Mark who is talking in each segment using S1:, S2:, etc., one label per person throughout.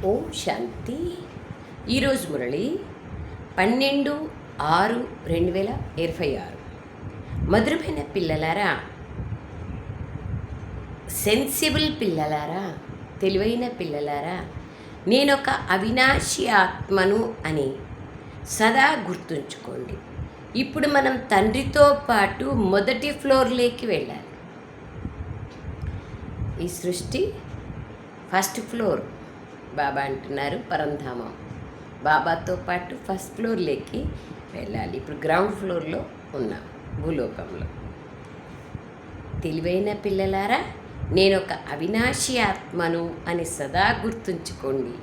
S1: ఓం శాంతి. ఈరోజు మురళి 12/6/2026. మధురమైన పిల్లలారా, సెన్సిబుల్ పిల్లలారా, తెలివైన పిల్లలారా, నేనొక అవినాశి ఆత్మను అని సదా గుర్తుంచుకోండి. ఇప్పుడు మనం తండ్రితో పాటు మొదటి ఫ్లోర్లోకి వెళ్ళాలి. ఈ సృష్టి ఫస్ట్ ఫ్లోర్ బాబా అంటున్నారు, పరంధామం. బాబాతో పాటు ఫస్ట్ ఫ్లోర్లోకి వెళ్ళాలి. ఇప్పుడు గ్రౌండ్ ఫ్లోర్లో ఉన్నాం, భూలోకంలో. తెలివైన పిల్లలారా, నేనొక అవినాశి ఆత్మను అని సదా గుర్తుంచుకోండి.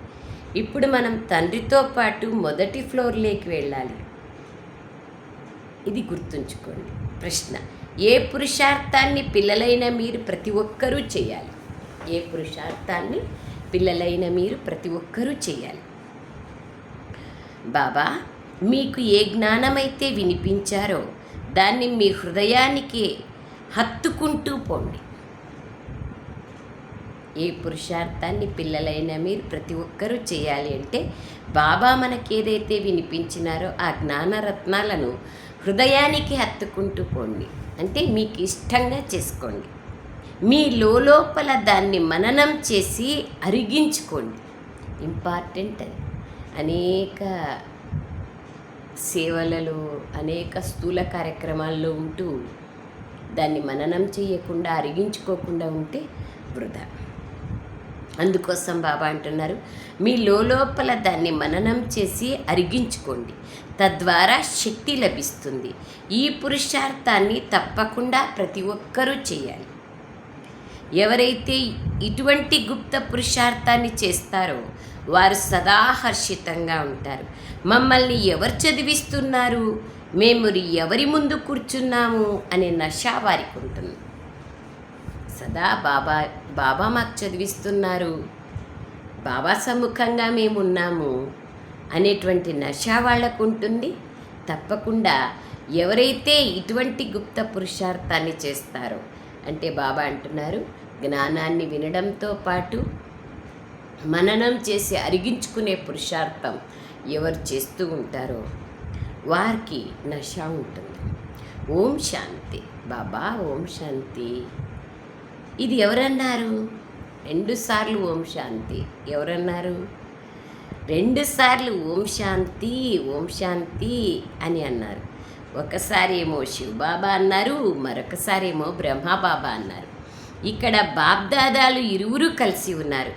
S1: ఇప్పుడు మనం తండ్రితో పాటు మొదటి ఫ్లోర్లోకి వెళ్ళాలి. ఇది గుర్తుంచుకోండి. ప్రశ్న: ఏ పురుషార్థాన్ని పిల్లలైన మీరు ప్రతి ఒక్కరూ చేయాలి? ఏ పురుషార్థాన్ని పిల్లలైన మీరు ప్రతి ఒక్కరూ చేయాలి? బాబా మీకు ఏ జ్ఞానమైతే వినిపించారో దాన్ని మీ హృదయానికి హత్తుకుంటూ పోండి. ఏ పురుషార్థాన్ని పిల్లలైన మీరు ప్రతి ఒక్కరూ చేయాలి అంటే, బాబా మనకేదైతే వినిపించినారో ఆ జ్ఞానరత్నాలను హృదయానికి హత్తుకుంటూ పోండి. అంటే మీకు ఇష్టంగా చేసుకోండి. మీ లోపల దాన్ని మననం చేసి అరిగించుకోండి. ఇంపార్టెంట్ అది. అనేక సేవలలో, అనేక స్థూల కార్యక్రమాల్లో ఉంటూ దాన్ని మననం చేయకుండా, అరిగించుకోకుండా ఉంటే వృధా. అందుకోసం బాబా అంటున్నారు, మీ లోపల దాన్ని మననం చేసి అరిగించుకోండి. తద్వారా శక్తి లభిస్తుంది. ఈ పురుషార్థాన్ని తప్పకుండా ప్రతి ఒక్కరూ చేయాలి. ఎవరైతే ఇటువంటి గుప్త పురుషార్థాన్ని చేస్తారో వారు సదా హర్షితంగా ఉంటారు. మమ్మల్ని ఎవరు చదివిస్తున్నారు, మేము ఎవరి ముందు కూర్చున్నాము అనే నష వారికి ఉంటుంది. సదా బాబా మాకు చదివిస్తున్నారు, బాబా సమ్ముఖంగా మేము ఉన్నాము అనేటువంటి నష వాళ్ళకు ఉంటుంది. తప్పకుండా ఎవరైతే ఇటువంటి గుప్త పురుషార్థాన్ని చేస్తారో, అంటే బాబా అంటున్నారు, జ్ఞానాన్ని వినడంతో పాటు మననం చేసి అరిగించుకునే పురుషార్థం ఎవరు చేస్తూ ఉంటారో వారికి నష ఉంటుంది. ఓం శాంతి. బాబా ఓం శాంతి. ఇది ఎవరన్నారు? 2 సార్లు ఓం శాంతి. ఎవరన్నారు? 2 సార్లు ఓం శాంతి, ఓం శాంతి అని అన్నారు. ఒకసారి ఏమో శివబాబా అన్నారు, మరొకసారి ఏమో బ్రహ్మబాబా అన్నారు. ఇక్కడ బాబ్దాదాలు ఇరువురు కలిసి ఉన్నారు.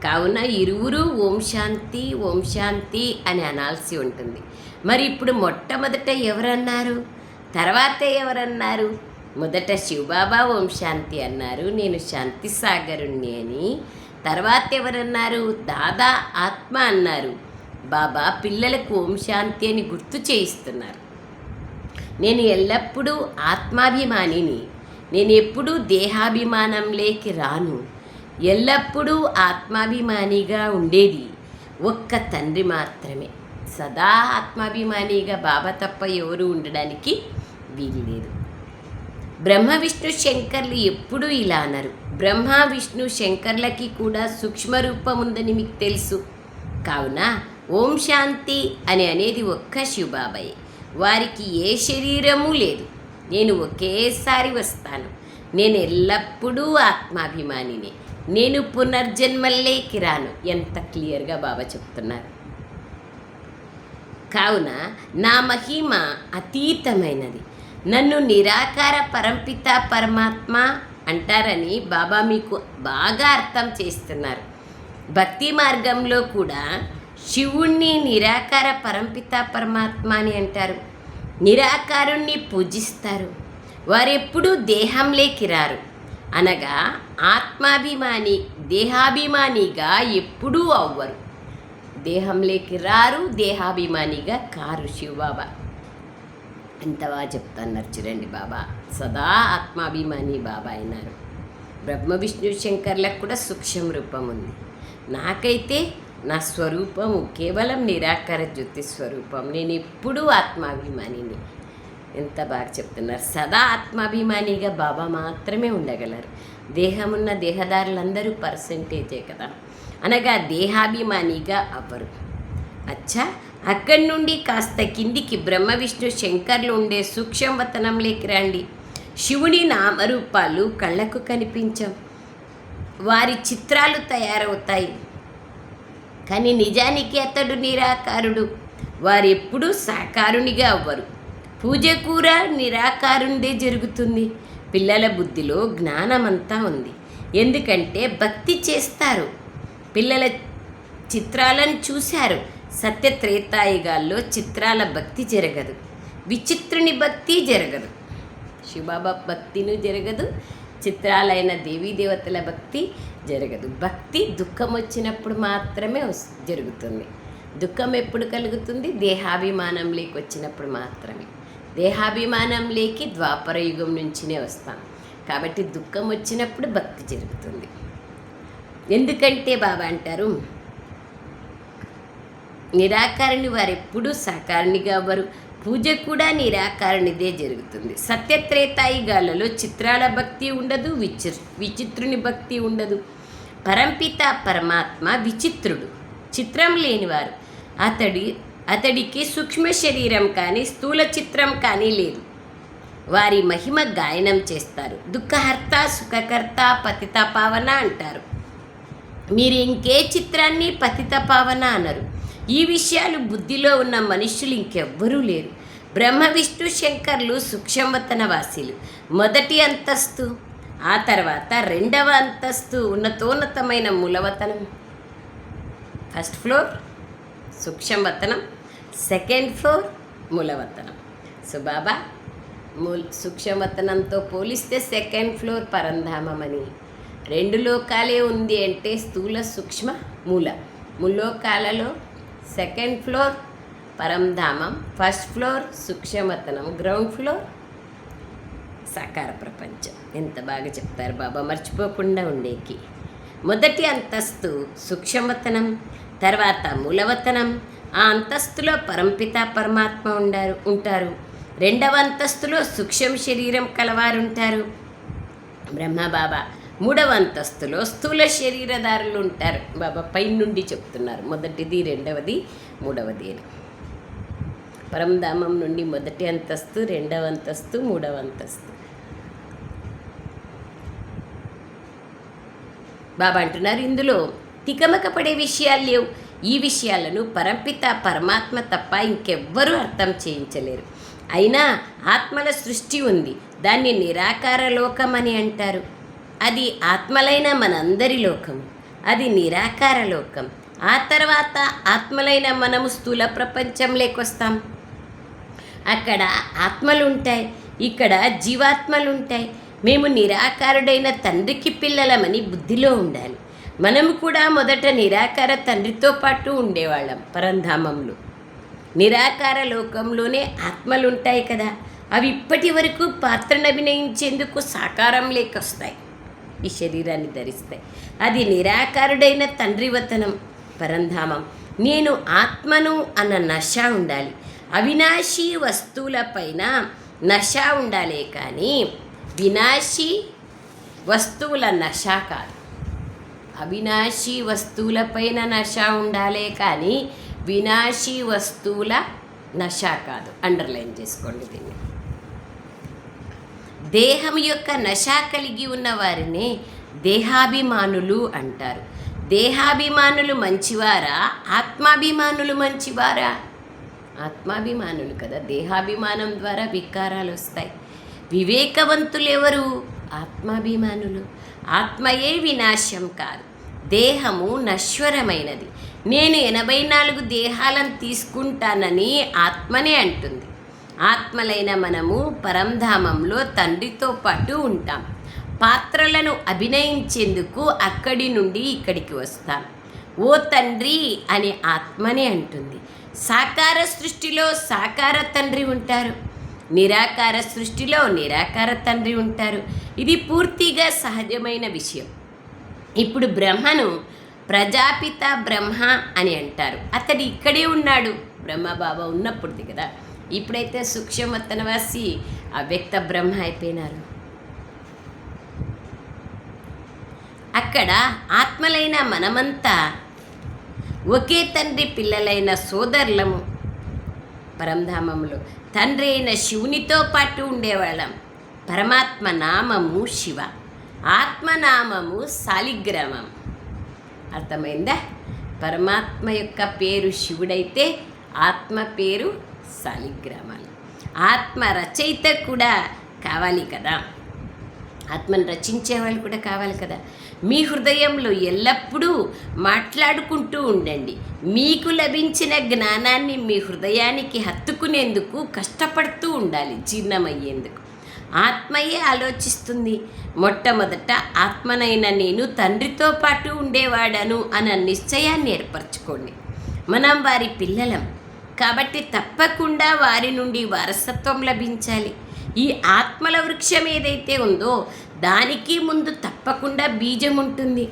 S1: కావున ఇరువురు ఓం శాంతి, ఓం శాంతి అని అనాల్సి ఉంటుంది. మరి ఇప్పుడు మొట్టమొదట ఎవరన్నారు, తర్వాత ఎవరన్నారు? మొదట శివబాబా ఓం శాంతి అన్నారు, నేను శాంతి సాగరుణ్ణి అని. తర్వాత ఎవరన్నారు? దాదా ఆత్మ అన్నారు. బాబా పిల్లలకు ఓం శాంతి అని గుర్తు చేయిస్తున్నారు. నేను ఎల్లప్పుడూ ఆత్మాభిమానిని, నేను ఎప్పుడూ దేహాభిమానంలోకి రాను. ఎల్లప్పుడూ ఆత్మాభిమానిగా ఉండేది ఒక్క తండ్రి మాత్రమే. సదా ఆత్మాభిమానిగా బాబా తప్ప ఎవరు ఉండడానికి వీలు లేదు. బ్రహ్మ విష్ణు శంకర్లు ఎప్పుడూ ఇలా అన్నారు. బ్రహ్మ విష్ణు శంకర్లకి కూడా సూక్ష్మరూపం ఉందని మీకు తెలుసు. కావున ఓం శాంతి అని అనేది ఒక్క శివబాబాయే. వారికి ఏ శరీరము లేదు. నేను ఒకేసారి వస్తాను. నేను ఎల్లప్పుడూ ఆత్మాభిమానిని. నేను పునర్జన్మల్లోకి రాను. ఎంత క్లియర్గా బాబా చెప్తున్నారు. కావున నా మహిమ అతీతమైనది. నన్ను నిరాకార పరంపిత పరమాత్మ అంటారని బాబా మీకు బాగా అర్థం చేస్తున్నారు. భక్తి మార్గంలో కూడా శివుణ్ణి నిరాకార పరంపిత పరమాత్మ అని అంటారు. నిరాకారుణ్ణి పూజిస్తారు. వారెప్పుడూ దేహంలోకి రారు. అనగా ఆత్మాభిమాని దేహాభిమానిగా ఎప్పుడూ అవ్వరు. దేహంలోకి రారు, దేహాభిమానిగా కారు. శివబాబా ఎంత బాగా చెప్తున్నారు చూడండి. బాబా సదా ఆత్మాభిమాని బాబా అయినారు. బ్రహ్మ విష్ణు శంకర్లకు కూడా సూక్ష్మ రూపం ఉంది. నాకైతే నా స్వరూపము కేవలం నిరాకార జ్యోతి స్వరూపం. నేను ఎప్పుడూ ఆత్మాభిమానిని. ఎంత బాగా చెప్తున్నారు. సదా ఆత్మాభిమానిగా బాబా మాత్రమే ఉండగలరు. దేహమున్న దేహదారులందరూ పర్సెంటేజే కదా. అనగా దేహాభిమానిగా అవ్వరు. అచ్చా, అక్కడి నుండి కాస్త కిందికి బ్రహ్మ విష్ణు శంకర్లు ఉండే సూక్ష్మవతనంలోకి రండి. శివుని నామరూపాలు కళ్ళకు కనిపించవు, వారి చిత్రాలు తయారవుతాయి, కానీ నిజానికి అతడు నిరాకారుడు. వారెప్పుడూ సాకారునిగా అవ్వరు. పూజ కూడా నిరాకారునిదే జరుగుతుంది. పిల్లల బుద్ధిలో జ్ఞానమంతా ఉంది, ఎందుకంటే భక్తి చేస్తారు. పిల్లల చిత్రాలను చూశారు. సత్యత్రేతాయుగాల్లో చిత్రాల భక్తి జరగదు, విచిత్రుని భక్తి జరగదు, శివబాబా భక్తిను జరగదు, చిత్రాలైన దేవతల భక్తి జరగదు. భక్తి దుఃఖం వచ్చినప్పుడు మాత్రమే జరుగుతుంది. దుఃఖం ఎప్పుడు కలుగుతుంది? దేహాభిమానంలోకి వచ్చినప్పుడు మాత్రమే. దేహాభిమానంలోకి ద్వాపర యుగం నుంచినే వస్తాం. కాబట్టి దుఃఖం వచ్చినప్పుడు భక్తి జరుగుతుంది. ఎందుకంటే బాబా అంటారు, నిరాకారుని వారెప్పుడూ సాకారునిగా అవ్వరు. పూజ కూడా నిరాకారునిదే జరుగుతుంది. సత్యత్రేతాయుగాలలో చిత్రాల భక్తి ఉండదు, విచిత్రుని భక్తి ఉండదు. పరంపిత పరమాత్మ విచిత్రుడు, చిత్రం లేనివారు. అతడికి సూక్ష్మ శరీరం కానీ స్థూల చిత్రం కానీ లేదు. వారి మహిమ గాయనం చేస్తారు. దుఃఖహర్త, సుఖకర్త, పతిత పావన అంటారు. మీరు ఇంకే చిత్రాన్ని పతిత పావన అనరు. ఈ విషయాలు బుద్ధిలో ఉన్న మనుష్యులు ఇంకెవ్వరూ లేరు. బ్రహ్మ విష్ణు శంకర్లు సూక్ష్మవతన వాసీలు. మొదటి అంతస్తు, ఆ తర్వాత రెండవ అంతస్తు ఉన్నతోన్నతమైన మూలవతనం. ఫస్ట్ ఫ్లోర్ సూక్ష్మవతనం, సెకండ్ ఫ్లోర్ మూలవతనం. సో బాబా సూక్ష్మవతనంతో పోలిస్తే సెకండ్ ఫ్లోర్ పరంధామం అని. రెండు లోకాలే ఉంది అంటే స్థూల సూక్ష్మ మూల. ముల్లోకాలలో సెకండ్ ఫ్లోర్ పరంధామం, ఫస్ట్ ఫ్లోర్ సూక్ష్మవతనం, గ్రౌండ్ ఫ్లోర్ సాకార ప్రపంచం. ఎంత బాగా చెప్తారు బాబా, మర్చిపోకుండా ఉండేకి. మొదటి అంతస్తు సూక్ష్మవతనం, తర్వాత మూలవతనం. ఆ అంతస్తులో పరంపిత పరమాత్మ ఉంటారు. రెండవ అంతస్తులో సూక్ష్మ శరీరం కలవారుంటారు, బ్రహ్మ బాబా. మూడవ అంతస్తులో స్థూల శరీరదారులు ఉంటారు. బాబా పై నుండి చెప్తున్నారు, మొదటిది, రెండవది, మూడవది అని. పరంధామం నుండి మొదటి అంతస్తు, రెండవ అంతస్తు, మూడవ అంతస్తు. బాబా అంటున్నారు, ఇందులో తికమక పడే విషయాలు లేవు. ఈ విషయాలను పరంపిత పరమాత్మ తప్ప ఇంకెవ్వరూ అర్థం చేయించలేరు. అయినా ఆత్మల సృష్టి ఉంది, దాన్ని నిరాకార లోకం అని అంటారు. అది ఆత్మలైన మనందరి లోకం, అది నిరాకార లోకం. ఆ తర్వాత ఆత్మలైన మనము స్థూల ప్రపంచంలోకొస్తాం. అక్కడ ఆత్మలుంటాయి, ఇక్కడ జీవాత్మలుంటాయి. మేము నిరాకారుడైన తండ్రికి పిల్లలమని బుద్ధిలో ఉండాలి. మనము కూడా మొదట నిరాకార తండ్రితో పాటు ఉండేవాళ్ళం పరంధామంలో. నిరాకార లోకంలోనే ఆత్మలుంటాయి కదా, అవి ఇప్పటి వరకు పాత్రను అభినయించేందుకు సాకారం లేకొస్తాయి, ఈ శరీరాన్ని ధరిస్తాయి. అది నిరాకారుడైన తండ్రి వతనం పరంధామం. నేను ఆత్మను అన్న నశ ఉండాలి. అవినాశీ వస్తువులపైన నశ ఉండాలే కానీ వినాశీ వస్తువుల నశ కాదు. అవినాశీ వస్తువులపైన నశ ఉండాలే కానీ వినాశీ వస్తువుల నశ కాదు. అండర్లైన్ చేసుకోండి దీన్ని. దేహం యొక్క నశ కలిగి ఉన్న వారినే దేహాభిమానులు అంటారు. దేహాభిమానులు మంచివారా, ఆత్మాభిమానులు మంచివారా? ఆత్మాభిమానులు కదా. దేహాభిమానం ద్వారా వికారాలు వస్తాయి. వివేకవంతులు ఎవరు? ఆత్మాభిమానులు. ఆత్మయే వినాశం కాదు, దేహము నశ్వరమైనది. నేను 84 దేహాలను తీసుకుంటానని ఆత్మనే అంటుంది. ఆత్మలైన మనము పరంధామంలో తండ్రితో పాటు ఉంటాం. పాత్రలను అభినయించేందుకు అక్కడి నుండి ఇక్కడికి వస్తాం. ఓ తండ్రి అని ఆత్మనే అంటుంది. సాకార సృష్టిలో సాకార తండ్రి ఉంటారు, నిరాకార సృష్టిలో నిరాకార తండ్రి ఉంటారు. ఇది పూర్తిగా సహజమైన విషయం. ఇప్పుడు బ్రహ్మను ప్రజాపిత బ్రహ్మ అని అంటారు. అతడు ఇక్కడే ఉన్నాడు, బ్రహ్మబాబా ఉన్నప్పుడుది కదా. ఇప్పుడైతే సూక్ష్మవతనవాసి అవ్యక్త బ్రహ్మ అయిపోయినారు. అక్కడ ఆత్మలైన మనమంతా ఒకే తండ్రి పిల్లలైన సోదరులము. పరంధామంలో తండ్రి అయిన శివునితో పాటు ఉండేవాళ్ళం. పరమాత్మ నామము శివ, ఆత్మనామము శాలిగ్రామం. అర్థమైందా? పరమాత్మ యొక్క పేరు శివుడైతే ఆత్మ పేరు శాలిగ్రామాలు. ఆత్మ రచయిత కూడా కావాలి కదా, ఆత్మను రచించేవాళ్ళు కూడా కావాలి కదా. మీ హృదయంలో ఎల్లప్పుడూ మాట్లాడుకుంటూ ఉండండి. మీకు లభించిన జ్ఞానాన్ని మీ హృదయానికి హత్తుకునేందుకు కష్టపడుతూ ఉండాలి, జీర్ణమయ్యేందుకు. ఆత్మయే ఆలోచిస్తుంది. మొట్టమొదట ఆత్మనైన నేను తండ్రితో పాటు ఉండేవాడను అన్న నిశ్చయాన్ని ఏర్పరచుకోండి. మనం వారి పిల్లలం కాబట్టి తప్పకుండా వారి నుండి వారసత్వం లభించాలి. ఈ ఆత్మల వృక్షం ఏదైతే ఉందో దానికి ముందు తప్పకుండా బీజం ఉంటుంది.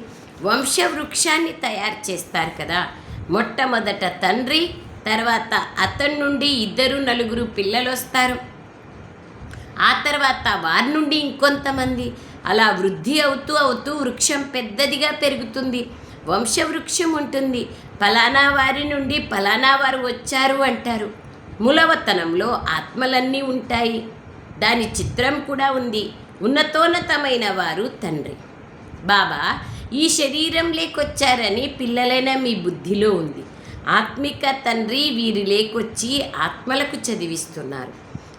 S1: వంశ వృక్షాన్ని తయారు చేస్తారు కదా. మొట్టమొదట తండ్రి, తర్వాత అతని నుండి 2-4 పిల్లలు వస్తారు. ఆ తర్వాత వారి నుండి ఇంకొంతమంది. అలా వృద్ధి అవుతూ అవుతూ వృక్షం పెద్దదిగా పెరుగుతుంది. వంశవృక్షం ఉంటుంది. ఫలానా వారి నుండి ఫలానా వారు వచ్చారు అంటారు. మూలవతనంలో ఆత్మలన్నీ ఉంటాయి. దాని చిత్రం కూడా ఉంది. ఉన్నతోన్నతమైన వారు తండ్రి. బాబా ఈ శరీరం లేకొచ్చారని పిల్లలైన మీ బుద్ధిలో ఉంది. ఆత్మిక తండ్రి వీరి లేకొచ్చి ఆత్మలకు చదివిస్తున్నారు.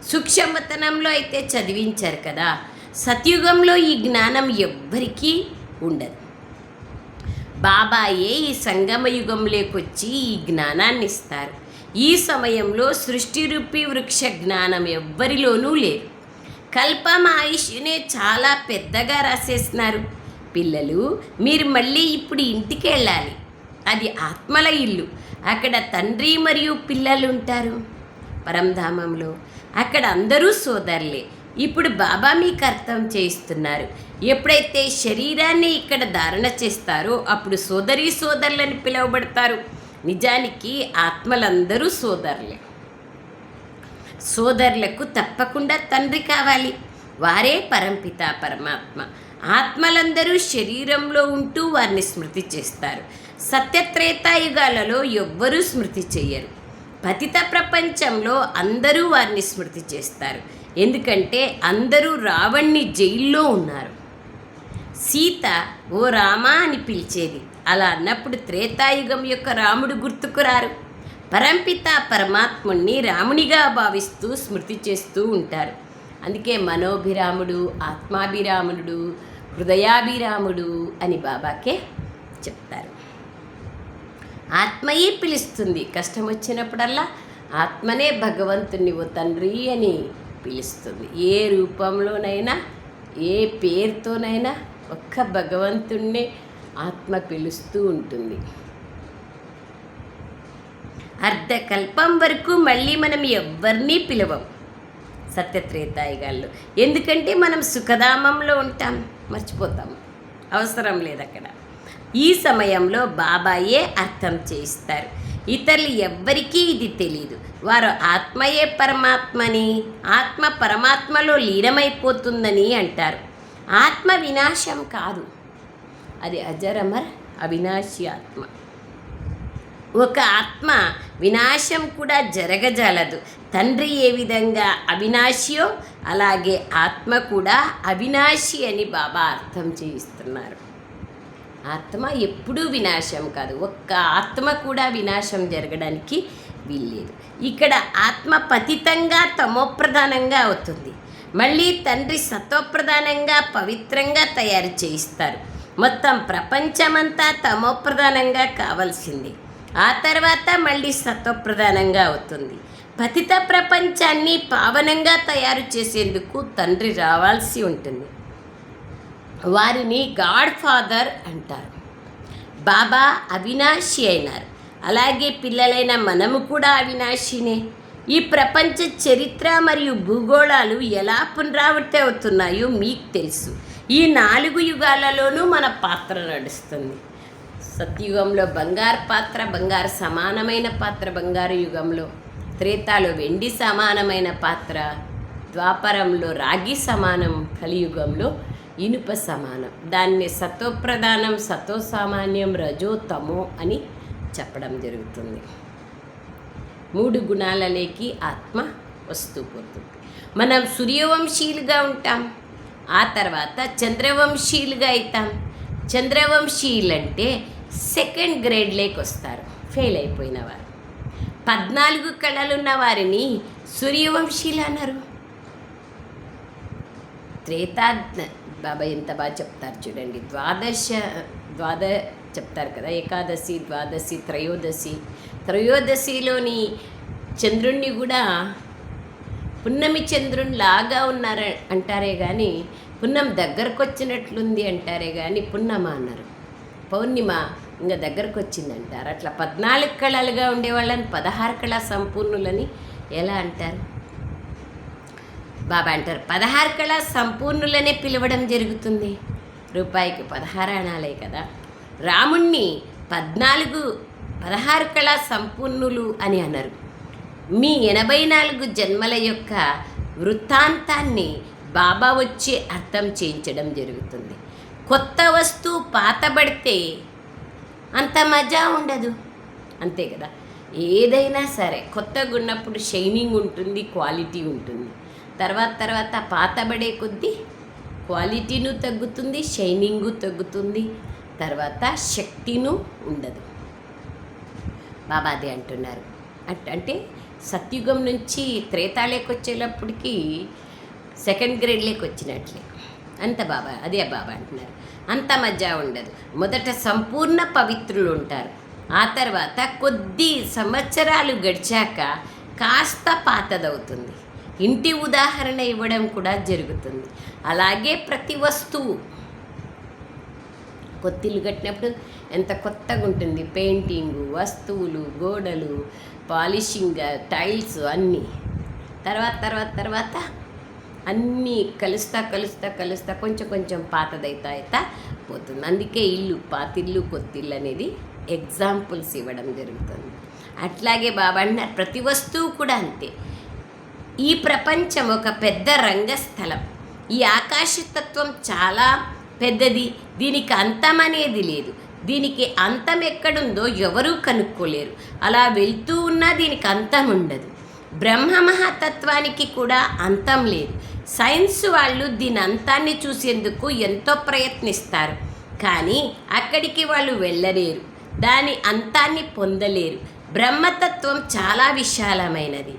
S1: సూక్ష్మవతనంలో అయితే చదివించారు కదా. సత్యుగంలో ఈ జ్ఞానం ఎవ్వరికీ ఉండదు. బాబాయే ఈ సంగమ యుగంలోకొచ్చి ఈ జ్ఞానాన్ని ఇస్తారు. ఈ సమయంలో సృష్టి రూపీ వృక్ష జ్ఞానం ఎవ్వరిలోనూ లేదు. కల్పం ఆయుష్నే చాలా పెద్దగా రాసేస్తున్నారు. పిల్లలు, మీరు మళ్ళీ ఇప్పుడు ఇంటికి వెళ్ళాలి. అది ఆత్మల ఇల్లు. అక్కడ తండ్రి మరియు పిల్లలు ఉంటారు. పరంధామంలో అక్కడ అందరూ సోదరులే. ఇప్పుడు బాబా మీకు అర్థం చేయిస్తున్నారు. ఎప్పుడైతే శరీరాన్ని ఇక్కడ ధారణ చేస్తారో అప్పుడు సోదరులని పిలువబడతారు. నిజానికి ఆత్మలందరూ సోదరులే. సోదరులకు తప్పకుండా తండ్రి కావాలి. వారే పరంపిత పరమాత్మ. ఆత్మలందరూ శరీరంలో ఉంటూ వారిని స్మృతి చేస్తారు. సత్యత్రేతాయుగాలలో ఎవ్వరూ స్మృతి చెయ్యరు. పతిత ప్రపంచంలో అందరూ వారిని స్మృతి చేస్తారు. ఎందుకంటే అందరూ రావణ్ణి జైల్లో ఉన్నారు. సీత ఓ రామా అని పిలిచేది. అలా అన్నప్పుడు త్రేతాయుగం యొక్క రాముడు గుర్తుకురారు. పరంపిత పరమాత్ముణ్ణి రామునిగా భావిస్తూ స్మృతి చేస్తూ ఉంటారు. అందుకే మనోభిరాముడు, ఆత్మాభిరాముడు, హృదయాభిరాముడు అని బాబాకే చెప్తారు. ఆత్మయే పిలుస్తుంది. కష్టం వచ్చినప్పుడల్లా ఆత్మనే భగవంతుని ఓ తండ్రి అని పిలుస్తుంది. ఏ రూపంలోనైనా ఏ పేరుతోనైనా ఒక్క భగవంతుణ్ణి ఆత్మ పిలుస్తూ ఉంటుంది. అర్ధకల్పం వరకు మళ్ళీ మనం ఎవ్వరినీ పిలవం సత్యత్రేతాయుగాల్లో. ఎందుకంటే మనం సుఖధామంలో ఉంటాం, మర్చిపోతాం, అవసరం లేదు అక్కడ. ఈ సమయంలో బాబాయే అర్థం చేయిస్తారు. ఇతరులు ఎవ్వరికీ ఇది తెలియదు. వారు ఆత్మయే పరమాత్మని, ఆత్మ పరమాత్మలో లీనమైపోతుందని అంటారు. ఆత్మ వినాశం కాదు, అది అజరమర్ అవినాశి ఆత్మ. ఒక ఆత్మ వినాశం కూడా జరగజాలదు. తండ్రి ఏ విధంగా అవినాశియో అలాగే ఆత్మ కూడా అవినాశి అని బాబా అర్థం చేయిస్తున్నారు. ఆత్మ ఎప్పుడూ వినాశం కాదు. ఒక్క ఆత్మ కూడా వినాశం జరగడానికి వీల్లేదు. ఇక్కడ ఆత్మ పతితంగా తమోప్రధానంగా అవుతుంది. మళ్ళీ తండ్రి సత్వప్రధానంగా పవిత్రంగా తయారు చేయిస్తారు. మొత్తం ప్రపంచమంతా తమోప్రధానంగా కావాల్సింది. ఆ తర్వాత మళ్ళీ సత్వప్రధానంగా అవుతుంది. పతిత ప్రపంచాన్ని పావనంగా తయారు చేసేందుకు తండ్రి రావాల్సి ఉంటుంది. వారిని గాడ్ ఫాదర్ అంటారు. బాబా అవినాశి అయినారు. అలాగే పిల్లలైన మనము కూడా అవినాశినే. ఈ ప్రపంచ చరిత్ర మరియు భూగోళాలు ఎలా పునరావృతి అవుతున్నాయో మీకు తెలుసు. ఈ 4 యుగాలలోనూ మన పాత్ర నడుస్తుంది. సత్యుగంలో బంగారు పాత్ర, బంగారు సమానమైన పాత్ర బంగారు యుగంలో, త్రేతాలో వెండి సమానమైన పాత్ర, ద్వాపరంలో రాగి సమానం కలియుగంలో. ఇనుప సమానం. దాన్ని సతోప్రధానం, సతో సామాన్యం, రజో తమో అని చెప్పడం జరుగుతుంది. 3 గుణాలలోకి ఆత్మ వస్తూ పోతుంది. మనం సూర్యవంశీయులుగా ఉంటాం, ఆ తర్వాత చంద్రవంశీయులుగా అవుతాం. చంద్రవంశీయులు అంటే 2nd గ్రేడ్లోకి వస్తారు, ఫెయిల్ అయిపోయిన వారు. 14 కళలున్న వారిని సూర్యవంశీయులు అన్నారు. బాబా ఎంత బాగా చెప్తారు చూడండి. ద్వాద చెప్తారు కదా, ఏకాదశి, ద్వాదశి, త్రయోదశిలోని చంద్రుణ్ణి కూడా పున్నమి చంద్రుని లాగా ఉన్నారు అంటారే కానీ పున్నం దగ్గరకు వచ్చినట్లుంది అంటారే కానీ పున్నమ అన్నారు. పౌర్ణిమ ఇంకా దగ్గరకు వచ్చింది అంటారు. అట్లా 14 కళలుగా ఉండేవాళ్ళని 16 కళా సంపూర్ణులని ఎలా అంటారు? బాబా అంటారు 16 కళా సంపూర్ణులనే పిలవడం జరుగుతుంది. రూపాయికి 16 అనాలే కదా. రాముణ్ణి 16 కళా సంపూర్ణులు అని అన్నారు. మీ 84 జన్మల యొక్క వృత్తాంతాన్ని బాబా వచ్చి అర్థం చేయించడం జరుగుతుంది. కొత్త వస్తువు పాతబడితే అంత మజా ఉండదు, అంతే కదా. ఏదైనా సరే కొత్తగా ఉన్నప్పుడు షైనింగ్ ఉంటుంది, క్వాలిటీ ఉంటుంది. తర్వాత పాతబడే కొద్దీ క్వాలిటీను తగ్గుతుంది, షైనింగు తగ్గుతుంది, తర్వాత శక్తిను ఉండదు. బాబా అదే అంటున్నారు. అంటే సత్యుగం నుంచి త్రేతాళేకి వచ్చేటప్పటికి 2nd గ్రేడ్లోకి వచ్చినట్లే. అంత బాబా అదే బాబా అంటున్నారు. అంత మజా ఉండదు. మొదట సంపూర్ణ పవిత్రులు ఉంటారు, ఆ తర్వాత కొద్ది సంవత్సరాలు గడిచాక కాస్త పాతదవుతుంది. ఇంటి ఉదాహరణ ఇవ్వడం కూడా జరుగుతుంది. అలాగే ప్రతి వస్తువు కొత్తిల్లు కట్టినప్పుడు ఎంత కొత్తగా ఉంటుంది. పెయింటింగు, వస్తువులు, గోడలు, పాలిషింగ్, టైల్స్ అన్నీ తర్వాత అన్నీ కలుస్తా కొంచెం పాతదైతా పోతుంది. అందుకే ఇల్లు పాతిల్లు కొత్తిల్లు అనేది ఎగ్జాంపుల్స్ ఇవ్వడం జరుగుతుంది. అట్లాగే బాబా అన్నారు ప్రతి వస్తువు కూడా అంతే. ఈ ప్రపంచం ఒక పెద్ద రంగస్థలం. ఈ ఆకాశతత్వం చాలా పెద్దది, దీనికి అంతం అనేది లేదు. దీనికి అంతం ఎక్కడుందో ఎవరూ కనుక్కోలేరు. అలా వెళ్తూ ఉన్నా దీనికి అంతం ఉండదు. బ్రహ్మ మహాతత్వానికి కూడా అంతం లేదు. సైన్స్ వాళ్ళు దీని అంతాన్ని చూసేందుకు ఎంతో ప్రయత్నిస్తారు, కానీ అక్కడికి వాళ్ళు వెళ్ళలేరు, దాని అంతాన్ని పొందలేరు. బ్రహ్మతత్వం చాలా విశాలమైనది,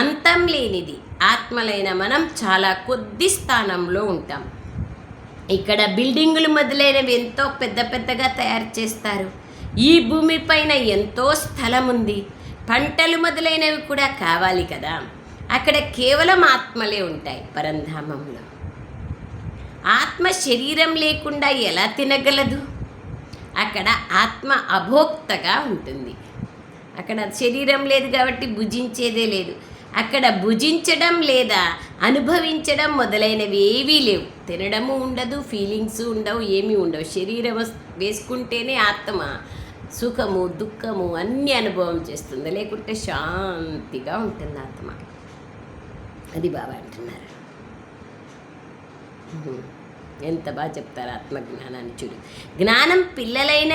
S1: అంతం లేనిది. ఆత్మలైన మనం చాలా కొద్ది స్థానంలో ఉంటాం. ఇక్కడ బిల్డింగులు మొదలైనవి ఎంతో పెద్దగా తయారు చేస్తారు. ఈ భూమిపైన ఎంతో స్థలం ఉంది, పంటలు మొదలైనవి కూడా కావాలి కదా. అక్కడ కేవలం ఆత్మలే ఉంటాయి. పరంధామంలో ఆత్మ శరీరం లేకుండా ఎలా తినగలదు? అక్కడ ఆత్మ అభోక్తగా ఉంటుంది. అక్కడ శరీరం లేదు కాబట్టి భుజించేదే లేదు. అక్కడ భుజించడం లేదా అనుభవించడం మొదలైనవి ఏవీ లేవు. తినడము ఉండదు, ఫీలింగ్స్ ఉండవు, ఏమీ ఉండవు. శరీరం వేసుకుంటేనే ఆత్మ సుఖము దుఃఖము అన్నీ అనుభవం చేస్తుంది, లేకుంటే శాంతిగా ఉంటుంది ఆత్మ. అది బాబా అంటున్నారు. ఎంత బాగా చెప్తారు ఆత్మజ్ఞానాన్ని. చూడు, జ్ఞానం పిల్లలైన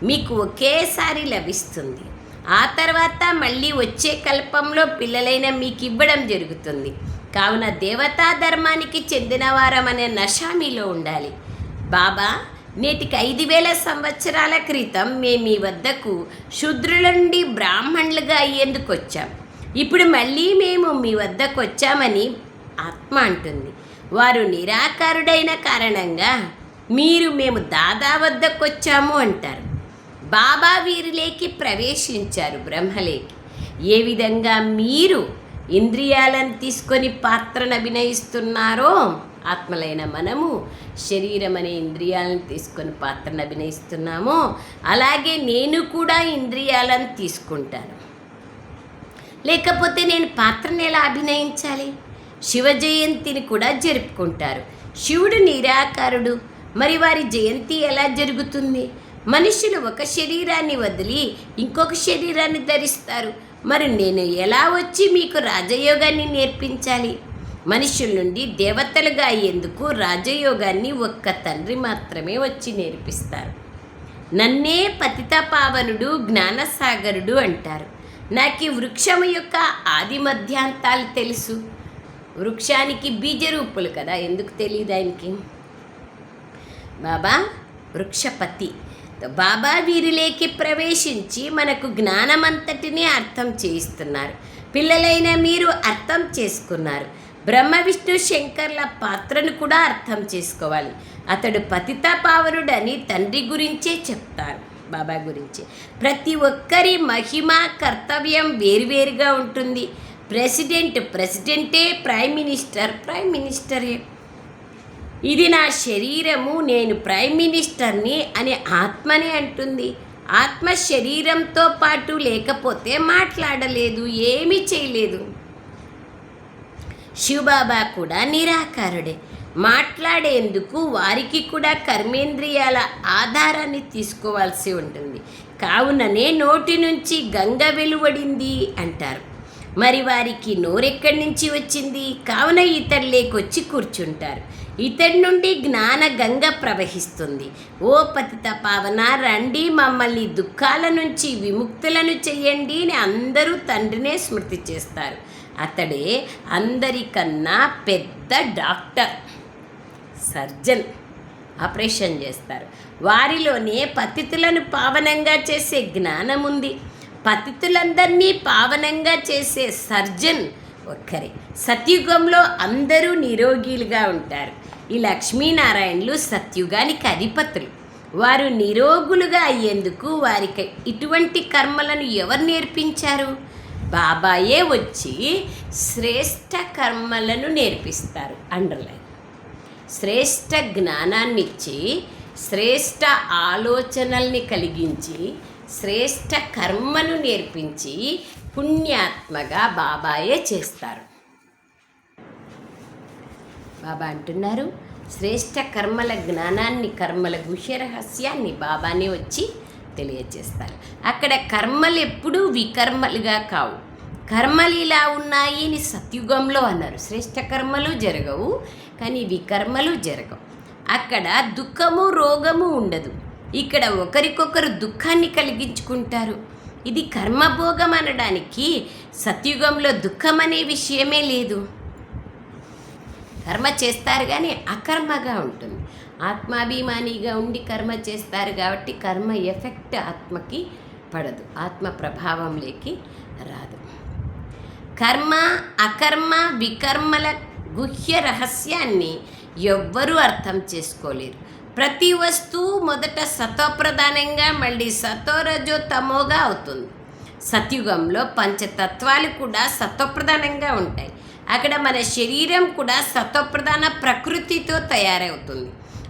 S1: మీకు ఒకేసారి లభిస్తుంది. ఆ తర్వాత మళ్ళీ వచ్చే కల్పంలో పిల్లలైన మీకు ఇవ్వడం జరుగుతుంది. కావున దేవతా ధర్మానికి చెందినవారం అనే నశ మీలో ఉండాలి. బాబా నేటికి 5000 సంవత్సరాల క్రితం మేము మీ వద్దకు శూద్రుల నుండి బ్రాహ్మణులుగా అయ్యేందుకు వచ్చాం. ఇప్పుడు మళ్ళీ మేము మీ వద్దకు వచ్చామని ఆత్మ అంటుంది. వారు నిరాకారుడైన కారణంగా మేము దాదా వద్దకు వచ్చాము అంటారు. బాబా వీరిలోకి ప్రవేశించారు, బ్రహ్మలేకి. ఏ విధంగా మీరు ఇంద్రియాలను తీసుకొని పాత్రను అభినయిస్తున్నారో, ఆత్మలైన మనము శరీరం అనే ఇంద్రియాలను తీసుకొని పాత్రను అభినయిస్తున్నామో, అలాగే నేను కూడా ఇంద్రియాలను తీసుకుంటాను. లేకపోతే నేను పాత్రను ఎలా అభినయించాలి? శివ జయంతిని కూడా జరుపుకుంటారు. శివుడు నిరాకారుడు, మరి వారి జయంతి ఎలా జరుగుతుంది? మనుషులు ఒక శరీరాన్ని వదిలి ఇంకొక శరీరాన్ని ధరిస్తారు. మరి నేను ఎలా వచ్చి మీకు రాజయోగాన్ని నేర్పించాలి? మనుషుల నుండి దేవతలుగా అయ్యేందుకు రాజయోగాన్ని ఒక్క తండ్రి మాత్రమే వచ్చి నేర్పిస్తారు. నన్నే పతితపావనుడు జ్ఞానసాగరుడు అంటారు. నాకు ఈ వృక్షము యొక్క ఆది మధ్యాంతాలు తెలుసు. వృక్షానికి బీజరూపులు కదా, ఎందుకు తెలియదు ఆయనకి? బాబా వృక్షపతి. బాబా వీరిలోకి ప్రవేశించి మనకు జ్ఞానమంతటినీ అర్థం చేయిస్తున్నారు. పిల్లలైన మీరు అర్థం చేసుకున్నారు. బ్రహ్మ విష్ణు శంకర్ల పాత్రను కూడా అర్థం చేసుకోవాలి. అతడు పతితపావనుడని తండ్రి గురించే చెప్తారు, బాబా గురించి. ప్రతి ఒక్కరి మహిమ కర్తవ్యం వేరువేరుగా ఉంటుంది. ప్రెసిడెంటే, ప్రైమ్ మినిస్టరే. ఇది నా శరీరము, నేను ప్రైమ్ మినిస్టర్ని అని ఆత్మనే అంటుంది. ఆత్మ శరీరంతో పాటు లేకపోతే మాట్లాడలేదు, ఏమీ చేయలేదు. శివబాబా కూడా నిరాకారుడే. మాట్లాడేందుకు వారికి కూడా కర్మేంద్రియాల ఆధారాన్ని తీసుకోవాల్సి ఉంటుంది. కావుననే నోటి నుంచి గంగ వెలువడింది అంటారు. మరి వారికి నోరెక్కడి నుంచి వచ్చింది? కావున ఇతరులేకొచ్చి కూర్చుంటారు. ఇతడి నుండి జ్ఞాన గంగ ప్రవహిస్తుంది. ఓ పతిత పావన, రండి, మమ్మల్ని దుఃఖాల నుంచి విముక్తులను చెయ్యండి అని అందరూ తండ్రినే స్మృతి చేస్తారు. అతడే అందరికన్నా పెద్ద డాక్టర్, సర్జన్. ఆపరేషన్ చేస్తారు. వారిలోనే పతితులను పావనంగా చేసే జ్ఞానం ఉంది. పతితులందరినీ పావనంగా చేసే సర్జన్ ఒక్కరే. సత్యుగంలో అందరూ నిరోగిలుగా ఉంటారు. ఈ లక్ష్మీనారాయణులు సత్యుగానికి అధిపతులు. వారు నిరోగులుగా అయ్యేందుకు వారికి ఇటువంటి కర్మలను ఎవరు నేర్పించారు? బాబాయే వచ్చి శ్రేష్ఠ కర్మలను నేర్పిస్తారు. అండర్లైన్. శ్రేష్ఠ జ్ఞానాన్నిచ్చి, శ్రేష్ఠ ఆలోచనల్ని కలిగించి, శ్రేష్ఠ కర్మను నేర్పించి పుణ్యాత్మగా బాబాయే చేస్తారు. బాబా అంటున్నారు, శ్రేష్ఠ కర్మల జ్ఞానాన్ని, కర్మల గుహ్య రహస్యాన్ని బాబానే వచ్చి తెలియచేస్తారు. అక్కడ కర్మలు ఎప్పుడూ వికర్మలుగా కావు. కర్మలు ఇలా ఉన్నాయి అని సత్యుగంలో అన్నారు. శ్రేష్ఠ కర్మలు జరగవు, కానీ వికర్మలు జరగవు. అక్కడ దుఃఖము రోగము ఉండదు. ఇక్కడ ఒకరికొకరు దుఃఖాన్ని కలిగించుకుంటారు. ఇది కర్మభోగం అనడానికి సత్యుగంలో దుఃఖం అనే విషయమే లేదు. కర్మ చేస్తారు కానీ అకర్మగా ఉంటుంది. ఆత్మాభిమానిగా ఉండి కర్మ చేస్తారు కాబట్టి కర్మ ఎఫెక్ట్ ఆత్మకి పడదు, ఆత్మ ప్రభావంలోకి రాదు. కర్మ అకర్మ వికర్మల గుహ్య రహస్యాన్ని ఎవ్వరూ అర్థం చేసుకోలేరు. ప్రతి వస్తువు మొదట సతోప్రధానంగా మళ్ళీ సతోరజో తమోగా అవుతుంది. సత్యుగంలో పంచతత్వాలు కూడా సతోప్రధానంగా ఉంటాయి. అక్కడ మన శరీరం కూడా సతోప్రధాన ప్రకృతితో తయారవుతుంది.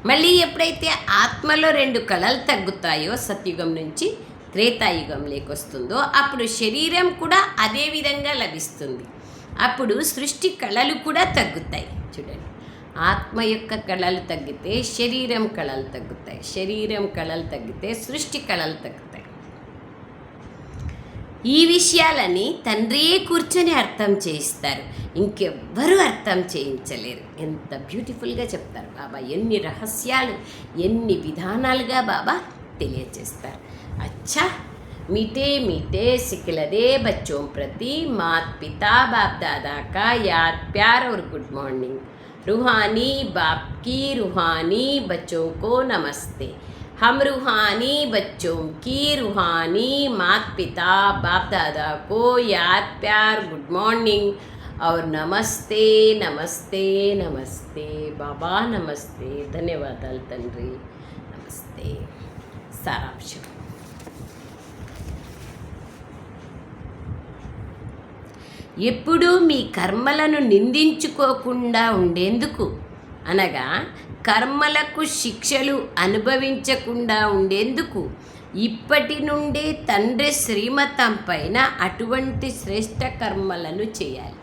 S1: మళ్ళీ ఎప్పుడైతే ఆత్మలో 2 కళలు తగ్గుతాయో, సత్యుగం నుంచి త్రేతాయుగంలోకి వస్తుందో, అప్పుడు శరీరం కూడా అదే విధంగా లభిస్తుంది. అప్పుడు సృష్టి కళలు కూడా తగ్గుతాయి. చూడండి, ఆత్మ యొక్క కళలు తగ్గితే శరీరం కళలు తగ్గుతాయి, శరీరం కళలు తగ్గితే సృష్టి కళలు తగ్గుతాయి. ఈ విషయాలని తండ్రియే కూర్చొని అర్థం చేయిస్తారు. ఇంకెవ్వరూ అర్థం చేయించలేరు. ఎంత బ్యూటిఫుల్గా చెప్తారు బాబా. ఎన్ని రహస్యాలు, ఎన్ని విధానాలుగా బాబా తెలియచేస్తారు. अच्छा मीठे मीठे सिखलदे बच्चों प्रति मात पिता बाप दादा का याद प्यार और गुड मॉर्निंग. रूहानी बाप की रूहानी बच्चों को नमस्ते. हम रूहानी बच्चों की रूहानी मात पिता बाप दादा को याद प्यार गुड मॉर्निंग और नमस्ते नमस्ते नमस्ते. बाबा नमस्ते. ధన్యవాదాలు తండ్రి. నమస్తే. సారాంశం. ఎప్పుడూ మీ కర్మలను నిందించుకోకుండా ఉండేందుకు, అనగా కర్మలకు శిక్షలు అనుభవించకుండా ఉండేందుకు ఇప్పటి నుండే తండ్రి శ్రీమతం పైన అటువంటి శ్రేష్ఠ కర్మలను చేయాలి.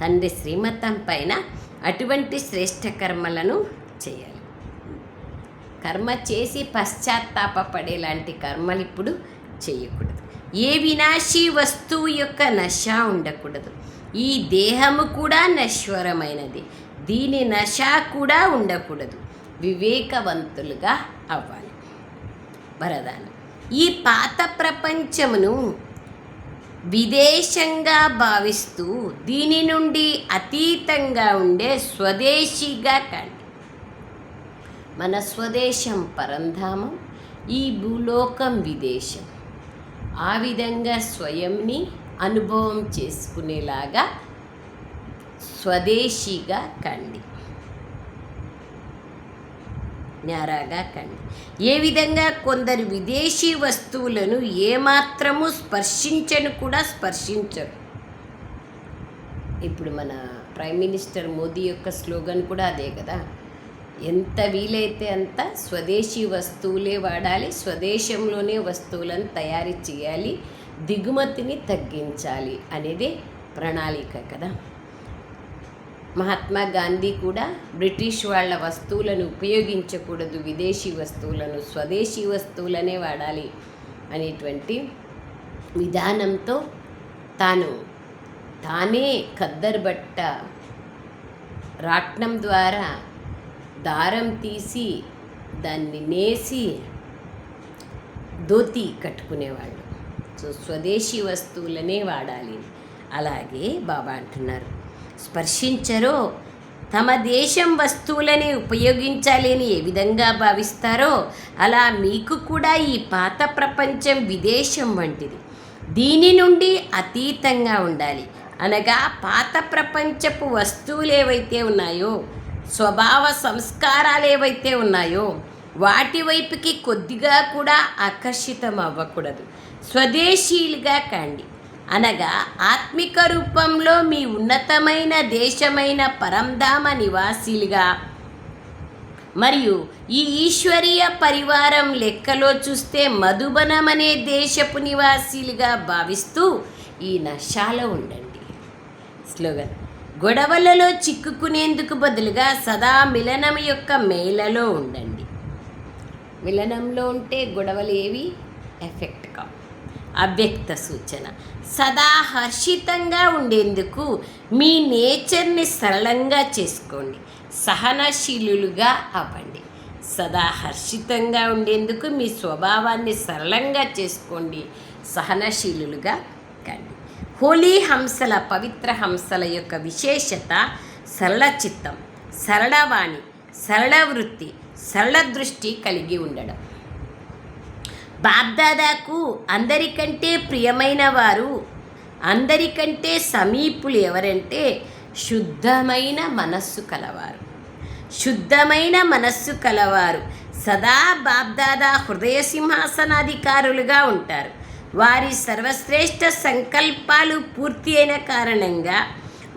S1: తండ్రి శ్రీమతం పైన అటువంటి శ్రేష్ఠ కర్మలను చేయాలి. కర్మ చేసి పశ్చాత్తాపపడేలాంటి కర్మలు ఇప్పుడు చేయకూడదు. ఏ వినాశీ వస్తువు యొక్క నశ ఉండకూడదు. ఈ దేహము కూడా నశ్వరమైనది, దీని నశ కూడా ఉండకూడదు, వివేకవంతులుగా అవ్వాలి. వరదానం: ఈ పాత ప్రపంచమును విదేశంగా భావిస్తూ దీని నుండి అతీతంగా ఉండే స్వదేశీగా కండి. మన స్వదేశం పరంధామం, ఈ భూలోకం విదేశం. ఆ విధంగా స్వయంని అనుభవం చేసుకునేలాగా స్వదేశీగా కండి, న్యారాగా కండి. ఏ విధంగా కొందరు విదేశీ వస్తువులను ఏమాత్రము స్పర్శించను కూడా స్పర్శించరు. ఇప్పుడు మన ప్రైమ్ మినిస్టర్ మోదీ యొక్క స్లోగన్ కూడా అదే కదా, ఎంత వీలైతే అంత స్వదేశీ వస్తువులే వాడాలి, స్వదేశంలోనే వస్తువులను తయారు చేయాలి, దిగుమతిని తగ్గించాలి అనేది ప్రణాళిక కదా. మహాత్మా గాంధీ కూడా బ్రిటిష్ వాళ్ళ వస్తువులను ఉపయోగించకూడదు, విదేశీ వస్తువులను, స్వదేశీ వస్తువులనే వాడాలి అనేటువంటి విధానంతో తానే ఖద్దరు బట్ట రాట్నం ద్వారా దారం తీసి దాన్ని నేసి ధోతి కట్టుకునేవాళ్ళు. సో స్వదేశీ వస్తువులనే వాడాలి. అలాగే బాబా అంటున్నారు, స్పర్శించరో తమ దేశం వస్తువులని ఉపయోగించాలి అని ఏ విధంగా భావిస్తారో అలా మీకు కూడా ఈ పాత ప్రపంచం విదేశం వంటిది, దీని నుండి అతీతంగా ఉండాలి. అనగా పాత ప్రపంచపు వస్తువులు ఏవైతే ఉన్నాయో, స్వభావ సంస్కారాలు ఏవైతే ఉన్నాయో వాటి వైపుకి కొద్దిగా కూడా ఆకర్షితం అవ్వకూడదు, స్వదేశీలుగా కండి. అనగా ఆత్మిక రూపంలో మీ ఉన్నతమైన దేశమైన పరంధామ నివాసీలుగా మరియు ఈ ఈశ్వరీయ పరివారం లెక్కలో చూస్తే మధుబనం అనే దేశపు నివాసీలుగా భావిస్తూ ఈ నశాలో ఉండండి. స్లోగన్: గొడవలలో చిక్కుకునేందుకు బదులుగా సదా మిలనం యొక్క మేలలో ఉండండి. మిలనంలో ఉంటే గొడవలు ఏవి ఎఫెక్ట్ కావు. అవ్యక్త సూచన: సదా హర్షితంగా ఉండేందుకు మీ నేచర్ని సరళంగా చేసుకోండి, సహనశీలుగా అవ్వండి. సదా హర్షితంగా ఉండేందుకు మీ స్వభావాన్ని సరళంగా చేసుకోండి, సహనశీలుగా కండి. హోలీ హంసల, పవిత్ర హంసల యొక్క విశేషత సరళ చిత్తం, సరళవాణి, సరళ వృత్తి, సరళ దృష్టి కలిగి ఉండడం. బాబ్దాదాకు అందరికంటే ప్రియమైన వారు, అందరికంటే సమీపులు ఎవరంటే శుద్ధమైన మనస్సు కలవారు. శుద్ధమైన మనస్సు కలవారు సదా బాబ్దాదా హృదయ సింహాసనాధికారులుగా ఉంటారు. వారి సర్వశ్రేష్ఠ సంకల్పాలు పూర్తి అయిన కారణంగా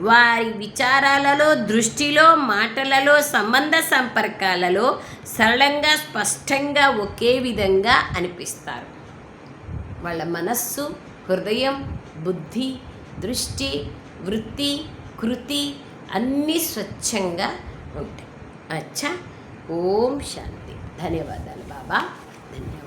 S1: వారి విచారాలలో, దృష్టిలో, మాటలలో, సంబంధ సంపర్కాలలో సరళంగా, స్పష్టంగా ఒకే విధంగా అనిపిస్తారు. వాళ్ళ మనస్సు, హృదయం, బుద్ధి, దృష్టి, వృత్తి, కృతి అన్నీ స్వచ్ఛంగా ఉంటాయి. అచ్చా, ఓం శాంతి. ధన్యవాదాలు బాబా, ధన్యవాదాలు.